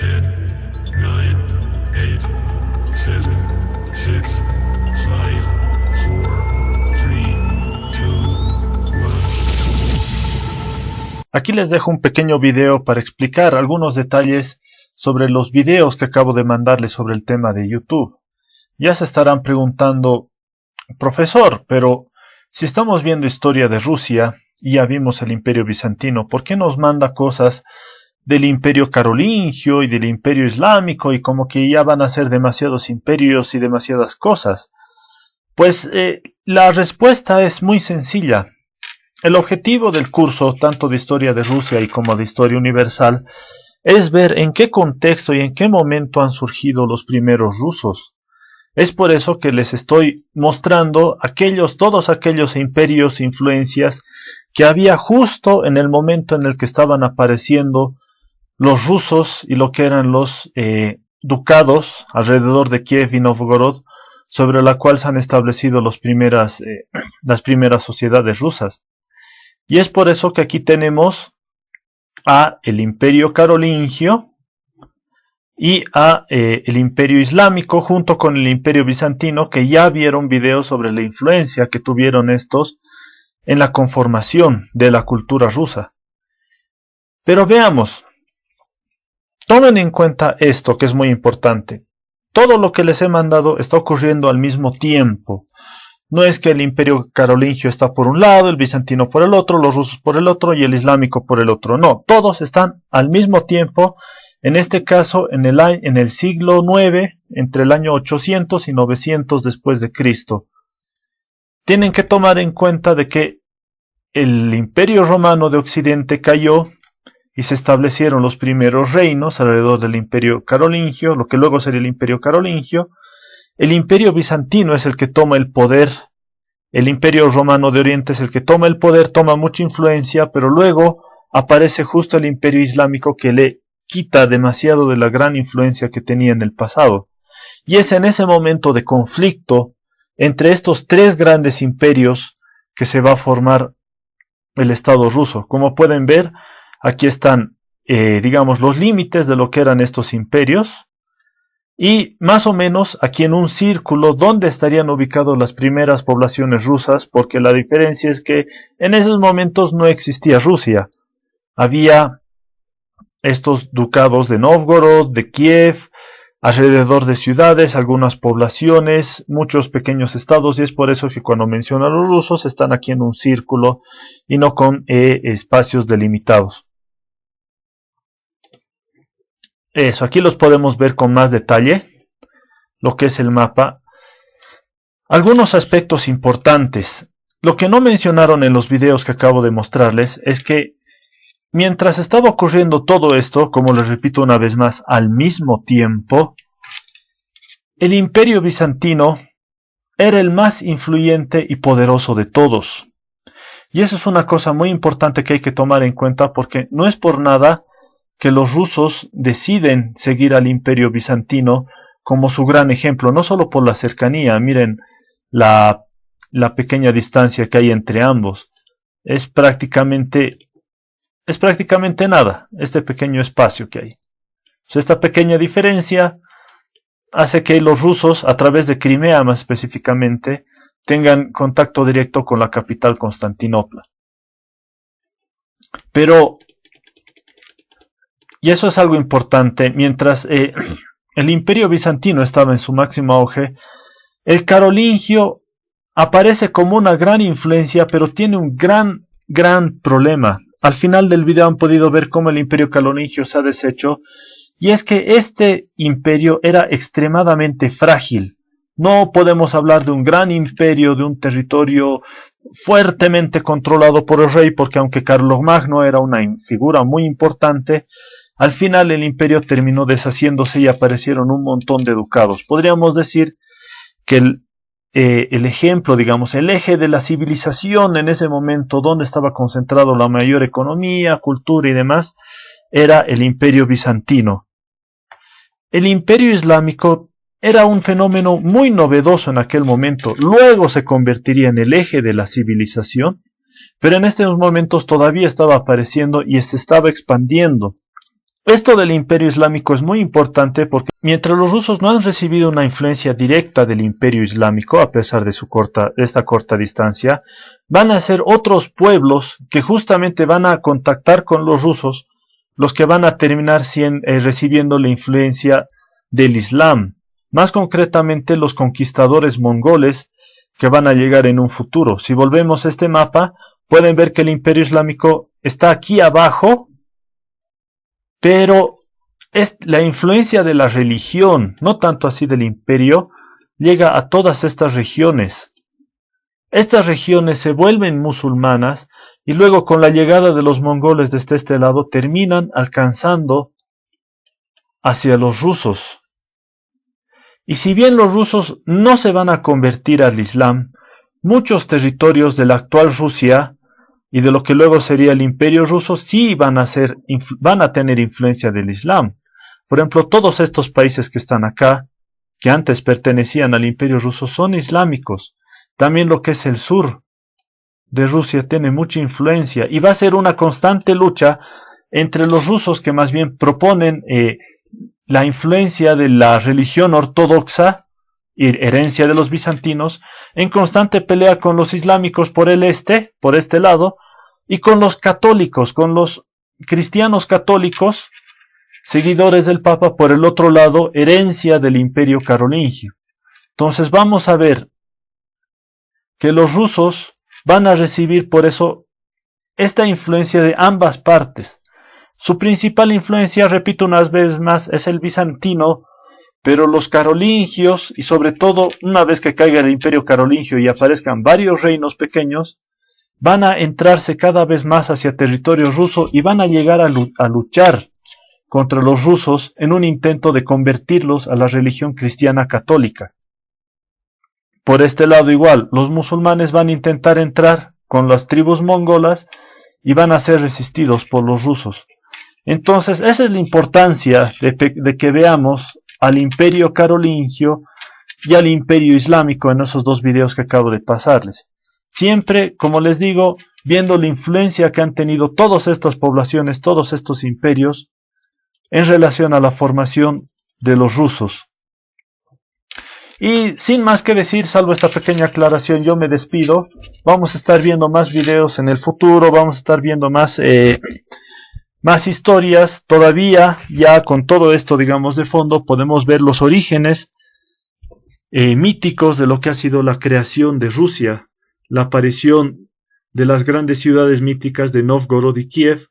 10, 9, 8, 7, 6, 5, 4, 3, 2, 1. Aquí les dejo un pequeño video para explicar algunos detalles sobre los videos que acabo de mandarles sobre el tema de YouTube. Ya se estarán preguntando, profesor, pero si estamos viendo historia de Rusia y ya vimos el Imperio Bizantino, ¿por qué nos manda cosas del Imperio Carolingio y del Imperio Islámico y como que ya van a ser demasiados imperios y demasiadas cosas? Pues la respuesta es muy sencilla. El objetivo del curso, tanto de historia de Rusia y como de historia universal, es ver en qué contexto y en qué momento han surgido los primeros rusos. Es por eso que les estoy mostrando todos aquellos imperios e influencias que había justo en el momento en el que estaban apareciendo los rusos y lo que eran los ducados alrededor de Kiev y Novgorod, sobre la cual se han establecido las primeras sociedades rusas. Y es por eso que aquí tenemos a el Imperio Carolingio y a el Imperio Islámico junto con el Imperio Bizantino, que ya vieron videos sobre la influencia que tuvieron estos en la conformación de la cultura rusa. Pero veamos, tomen en cuenta esto que es muy importante. Todo lo que les he mandado está ocurriendo al mismo tiempo. No es que el Imperio Carolingio está por un lado, el bizantino por el otro, los rusos por el otro y el islámico por el otro. No, todos están al mismo tiempo, en este caso en el siglo IX, entre el año 800 y 900 después de Cristo. Tienen que tomar en cuenta de que el Imperio Romano de Occidente cayó y se establecieron los primeros reinos alrededor del Imperio Carolingio, lo que luego sería el Imperio Carolingio. El Imperio Bizantino es el que toma el poder, el Imperio Romano de Oriente es el que toma el poder, toma mucha influencia, pero luego aparece justo el Imperio Islámico que le quita demasiado de la gran influencia que tenía en el pasado. Y es en ese momento de conflicto entre estos tres grandes imperios que se va a formar el Estado ruso. Como pueden ver, aquí están, digamos, los límites de lo que eran estos imperios. Y más o menos aquí en un círculo donde estarían ubicadas las primeras poblaciones rusas, porque la diferencia es que en esos momentos no existía Rusia. Había estos ducados de Novgorod, de Kiev, alrededor de ciudades, algunas poblaciones, muchos pequeños estados, y es por eso que cuando menciono a los rusos están aquí en un círculo y no con espacios delimitados. Eso, aquí los podemos ver con más detalle, lo que es el mapa. Algunos aspectos importantes. Lo que no mencionaron en los videos que acabo de mostrarles es que mientras estaba ocurriendo todo esto, como les repito una vez más, al mismo tiempo, el Imperio Bizantino era el más influyente y poderoso de todos. Y eso es una cosa muy importante que hay que tomar en cuenta porque no es por nada que los rusos deciden seguir al Imperio Bizantino como su gran ejemplo, no solo por la cercanía, miren la pequeña distancia que hay entre ambos, es prácticamente nada, este pequeño espacio que hay. Esta pequeña diferencia hace que los rusos, a través de Crimea más específicamente, tengan contacto directo con la capital Constantinopla. Pero y eso es algo importante, mientras el Imperio Bizantino estaba en su máximo auge, el Carolingio aparece como una gran influencia, pero tiene un gran problema. Al final del video han podido ver cómo el Imperio Carolingio se ha deshecho, y es que este imperio era extremadamente frágil. No podemos hablar de un gran imperio, de un territorio fuertemente controlado por el rey, porque aunque Carlomagno era una figura muy importante, al final el imperio terminó deshaciéndose y aparecieron un montón de ducados. Podríamos decir que el ejemplo, digamos, el eje de la civilización en ese momento, donde estaba concentrado la mayor economía, cultura y demás, era el Imperio Bizantino. El Imperio Islámico era un fenómeno muy novedoso en aquel momento. Luego se convertiría en el eje de la civilización, pero en estos momentos todavía estaba apareciendo y se estaba expandiendo. Esto del Imperio Islámico es muy importante porque mientras los rusos no han recibido una influencia directa del Imperio Islámico, a pesar de esta corta distancia, van a ser otros pueblos que justamente van a contactar con los rusos, los que van a terminar recibiendo la influencia del Islam, más concretamente los conquistadores mongoles que van a llegar en un futuro. Si volvemos a este mapa, pueden ver que el Imperio Islámico está aquí abajo, pero la influencia de la religión, no tanto así del imperio, llega a todas estas regiones. Estas regiones se vuelven musulmanas y luego con la llegada de los mongoles desde este lado terminan alcanzando hacia los rusos. Y si bien los rusos no se van a convertir al Islam, muchos territorios de la actual Rusia y de lo que luego sería el Imperio Ruso sí van a tener influencia del Islam. Por ejemplo, todos estos países que están acá, que antes pertenecían al Imperio Ruso, son islámicos. También lo que es el sur de Rusia tiene mucha influencia y va a ser una constante lucha entre los rusos que más bien proponen la influencia de la religión ortodoxa y herencia de los bizantinos, en constante pelea con los islámicos por este lado, y con los católicos, con los cristianos católicos, seguidores del Papa por el otro lado, herencia del Imperio Carolingio. Entonces vamos a ver que los rusos van a recibir por eso esta influencia de ambas partes. Su principal influencia, repito una vez más, es el bizantino, pero los carolingios, y sobre todo una vez que caiga el Imperio Carolingio y aparezcan varios reinos pequeños, van a entrarse cada vez más hacia territorio ruso y van a llegar a luchar contra los rusos en un intento de convertirlos a la religión cristiana católica. Por este lado igual, los musulmanes van a intentar entrar con las tribus mongolas y van a ser resistidos por los rusos. Entonces, esa es la importancia de que veamos al Imperio Carolingio y al Imperio Islámico en esos dos videos que acabo de pasarles. Siempre, como les digo, viendo la influencia que han tenido todas estas poblaciones, todos estos imperios, en relación a la formación de los rusos. Y sin más que decir, salvo esta pequeña aclaración, yo me despido. Vamos a estar viendo más videos en el futuro, vamos a estar viendo más historias. Todavía, ya con todo esto, digamos, de fondo, podemos ver los orígenes míticos de lo que ha sido la creación de Rusia, la aparición de las grandes ciudades míticas de Novgorod y Kiev,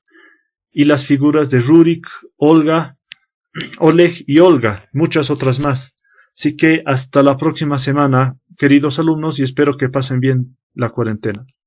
y las figuras de Rurik, Oleg y Olga, muchas otras más. Así que hasta la próxima semana, queridos alumnos, y espero que pasen bien la cuarentena.